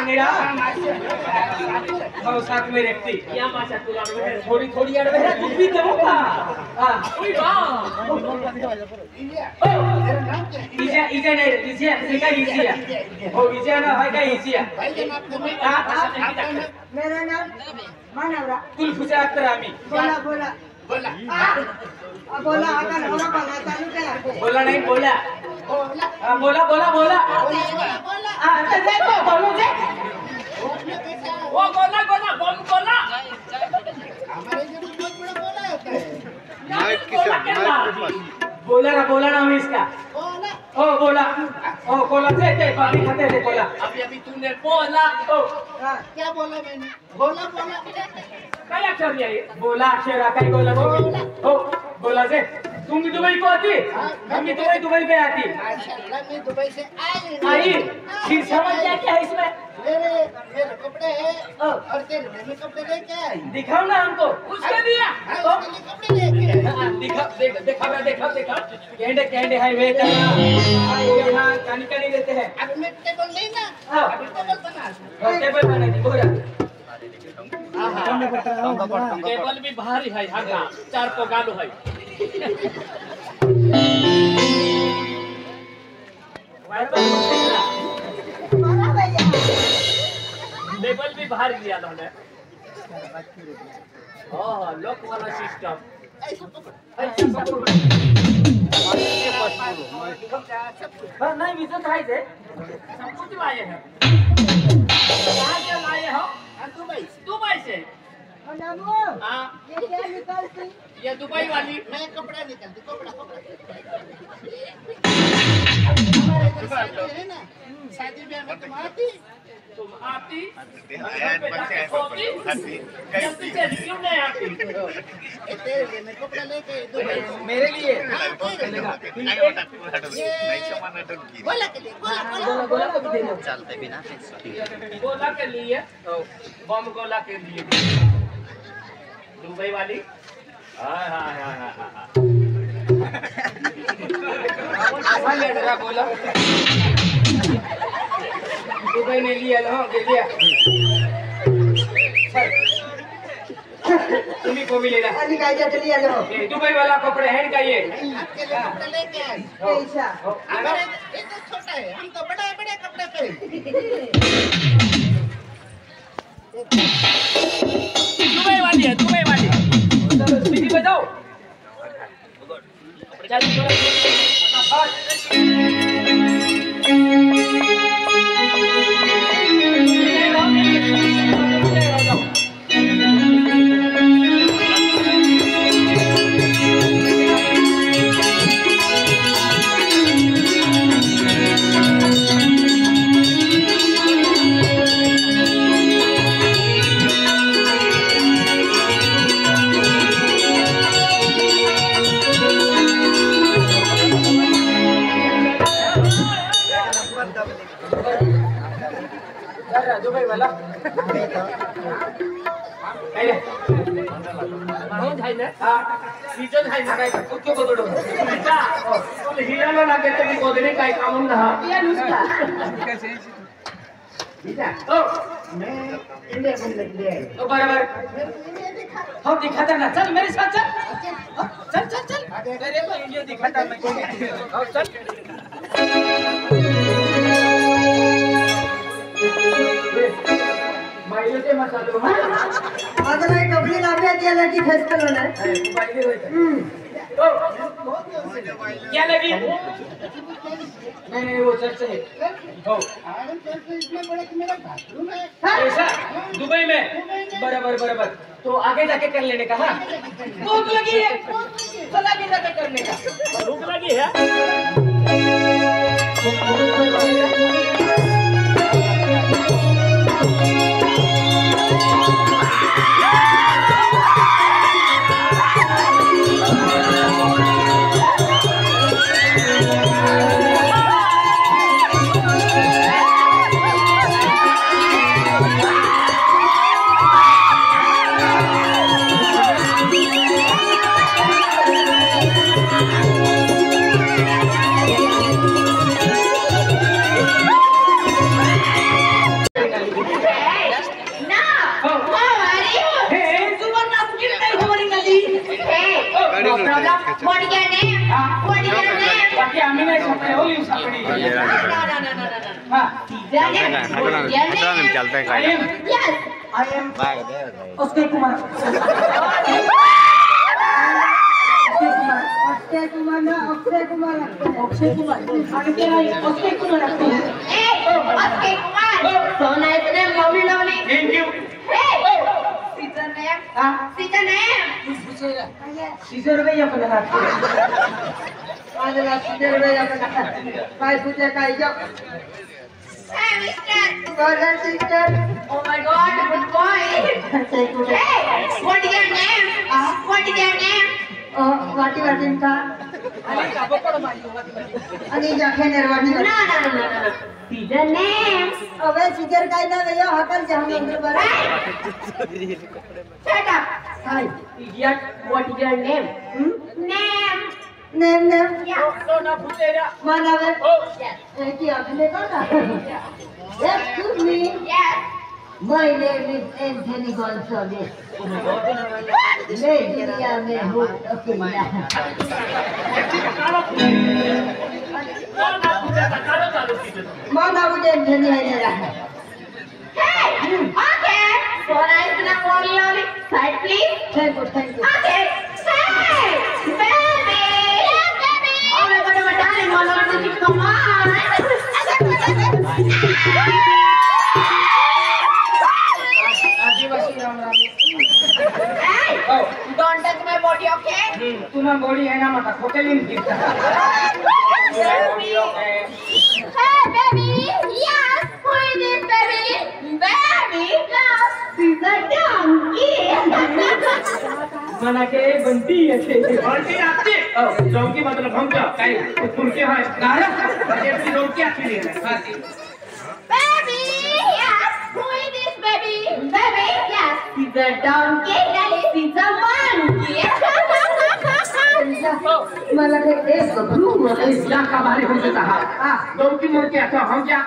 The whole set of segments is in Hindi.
मेरा और साथ में रखती क्या माशा तुला थोड़ी थोड़ी अड़वे है तू भी दूंगा हां ओए वाह इजिया इजिया नहीं इजिया का इजिया ओ इजिया ना है का इजिया भाई जन आपको मेरा नाम मानवरा कुलफुजा अख्तरामी बोला बोला बोला बोला आकर हमरा बोला चालू क्या बोला नहीं बोला बोला बोला बोला बोला बोला अच्छा देखो बोलो जे वो गोला गोला बम गोला हमारे जो बहुत बड़ा बोला होता है बोला ना हमें इसका बोला ओ बोला ओ बोला से पानी खाते थे बोला अभी अभी तूने बोला ओ क्या बोला मैंने बोला बोला काय अक्षर आहे बोला अक्षर काय बोला ओ बोला से तुम भी दुबई को आती हम भी दुबई पे आती माशाल्लाह मैं दुबई से आई फिर समझ गया क्या है इसमें मेरे कपड़े हैं और तेरे लिए मैं कपड़े लेके आई दिखाओ ना हमको उसके लिए उसके लिए कपड़े लेके आई दिखा कैंडे है वे यहाँ कहानी देते हैं अब मैं टेबल नहीं ना हाँ। अभी टेबल बना टेबल बना दी बोला टेबल भी भारी है हागा 4 पोगालो है टेबल भी भारी दिया लोने ओह लॉक वाला सिस्टम नहीं विजन है जे सब कुछ लाए हैं कहाँ से लाए हो दुबई से हाँ ये क्या निकालती ये दुबई वाली मैं कपड़ा निकालती कपड़ा है ना शादी ब्याह में तुम आती तुम आती जल्दी से क्यों नहीं आती तेरे लिए मैं कपड़ा लेके आई दुबई से। मेरे लिए बोला के लिए बोला को भी दे दो गोला के लिए बम गोला के लिए दुबई वाली हाँ हाँ हाँ हाँ हाँ आसान ले जरा बोला दुबई ने लिया ना दे दिया तुम्ही को भी लेना अली काय चली आलो ये दुबई वाला कपड़े हैं का ये आपके लिए कपड़ा लेके आई पैसा हमारे ये तो छोटा है हम तो बड़े बड़े कपड़े पहनते दुबई वाली है दुबई वाली चलो स्पीडी बजाओ चल दुबई वाला म्हणून आहे ना हां सीजन आहे ना काय कुठे बदडो तुला हिराला लागेल तर मी गोदरे काय कामून ना या नुसता ओ मैं इंडिया घूमने के लिए आई ओ बराबर इंडिया दिखा हम दिखाता ना चल मेरे साथ चल चल चल चल तेरे को इंडिया दिखाता मैं और चल माइलो ते मसालो माझं नाही कपडी लावली ती लकी फेस्टल ना बाईले होते ओ क्या लगी नहीं वो चर्च है ओ आयरन चर्च इतना बड़ा कि मेरा बाथरूम है ऐसा दुबई में बराबर बराबर तो आगे जाके कर लेने का हाँ भूख लगी है तो आगे जाके करने का भूक लगी है हाँ सीजन है खतरा में चलते हैं I am yes I am Akshay Kumar Akshay Kumar ना अक्षय कुमार लगता है अक्षय कुमार आगे क्या है अक्षय कुमार लगते हैं ए Akshay Kumar so nice name lovely thank you season name हाँ सीजन नेम सीजर भाई अपन हाथ आज रात देर में अपन काय पूजा काय जो hey mister Gordon sister oh my god good boy Akshay Kumar hey what is your name what is your name वाटी वाटी का आणि जाखे निर्वाणी no सीजन नेम अबे सीजर काय ना गयो हकल से हम लोग पर shut up hi idiot what is your name name name name yeah तो ना फुटेगा मानावे yes ए की अगले का ना excuse me yes my name is Anthony Gonsalves ले दिया मैं हूं अकेला माना मुझे एंथनी है मेरा hey okay so nice name lovely side please thank you okay hey baby yes baby oh my god my darling my lord come on आदिवासी Ram Ram hey oh don't touch my body okay तुम्हारा बॉडी है ना मत होटल में गिरता baby hey baby yes who is this baby baby yes she's a donkey मना के बंटी है बंटी आती चौकी मतलब हम क्या काई फुलके है गाना ऐसी रोटी आती है baby yes who is this baby baby yes she's a donkey daddy she's a monkey मला के एक ब्लू इस का बारे में कहा चौकी मुर्के अच्छा हम क्या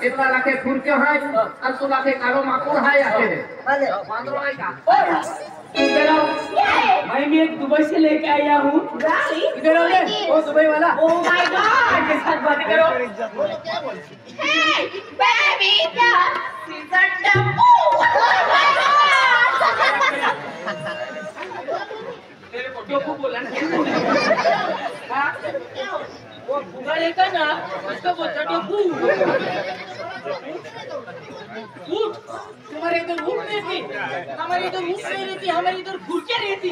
इतना लाके फुलके है और तो लाके कारो माकुर है आते हैं वाले मांदरो है का इधर आओ yeah मैं भी एक दुबई से लेके आया हूँ really इधर आओ ले ओ दुबई वाला oh my god के साथ बात करो hey baby yes she's a dumbo oh my god तेरे को टोकू बोला ना हाँ वो बुगाड़े का ना उसका बोलता टोकू ऊँट तुम्हारे इधर ऊँट रहती हमारे इधर ऊँट नहीं रहती हमारे इधर घुड़कियाँ रहती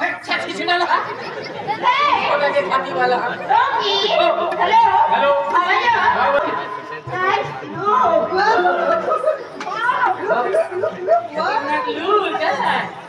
अच्छा खींचना ना hey छोटा के खाती वाला donkey hello hello how are you guys no Not lose,